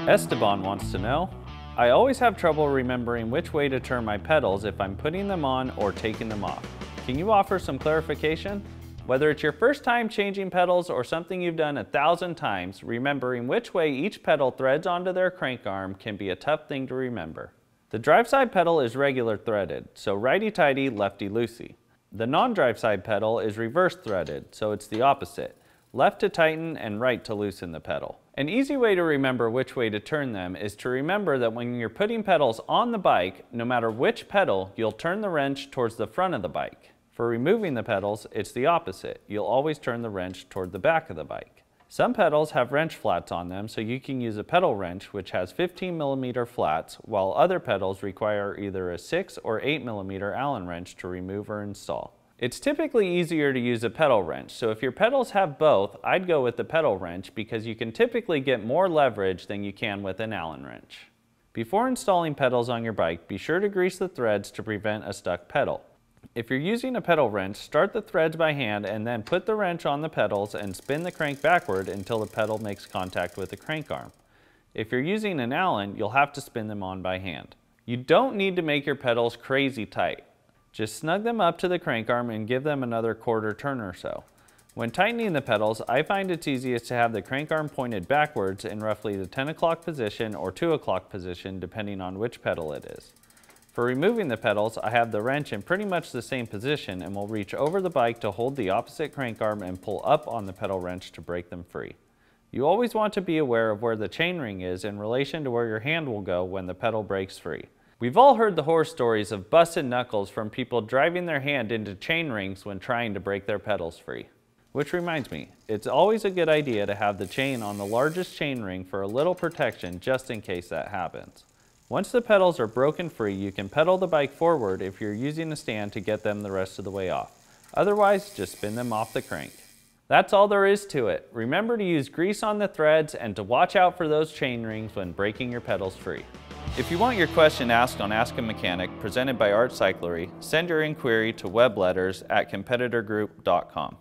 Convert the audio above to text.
Esteban wants to know, I always have trouble remembering which way to turn my pedals if I'm putting them on or taking them off. Can you offer some clarification? Whether it's your first time changing pedals or something you've done 1,000 times, remembering which way each pedal threads onto their crank arm can be a tough thing to remember. The drive side pedal is regular threaded, so righty-tighty, lefty-loosey. The non-drive side pedal is reverse threaded, so it's the opposite, left to tighten and right to loosen the pedal. An easy way to remember which way to turn them is to remember that when you're putting pedals on the bike, no matter which pedal, you'll turn the wrench towards the front of the bike. For removing the pedals, it's the opposite. You'll always turn the wrench toward the back of the bike. Some pedals have wrench flats on them, so you can use a pedal wrench which has 15mm flats, while other pedals require either a 6 or 8mm Allen wrench to remove or install. It's typically easier to use a pedal wrench, so if your pedals have both, I'd go with the pedal wrench because you can typically get more leverage than you can with an Allen wrench. Before installing pedals on your bike, be sure to grease the threads to prevent a stuck pedal. If you're using a pedal wrench, start the threads by hand and then put the wrench on the pedals and spin the crank backward until the pedal makes contact with the crank arm. If you're using an Allen, you'll have to spin them on by hand. You don't need to make your pedals crazy tight. Just snug them up to the crank arm and give them another quarter turn or so. When tightening the pedals, I find it's easiest to have the crank arm pointed backwards in roughly the 10 o'clock position or 2 o'clock position depending on which pedal it is. For removing the pedals, I have the wrench in pretty much the same position and will reach over the bike to hold the opposite crank arm and pull up on the pedal wrench to break them free. You always want to be aware of where the chainring is in relation to where your hand will go when the pedal breaks free. We've all heard the horror stories of busted knuckles from people driving their hand into chain rings when trying to break their pedals free. Which reminds me, it's always a good idea to have the chain on the largest chain ring for a little protection just in case that happens. Once the pedals are broken free, you can pedal the bike forward if you're using a stand to get them the rest of the way off. Otherwise, just spin them off the crank. That's all there is to it. Remember to use grease on the threads and to watch out for those chain rings when breaking your pedals free. If you want your question asked on Ask a Mechanic, presented by Cyclery, send your inquiry to webletters@competitorgroup.com.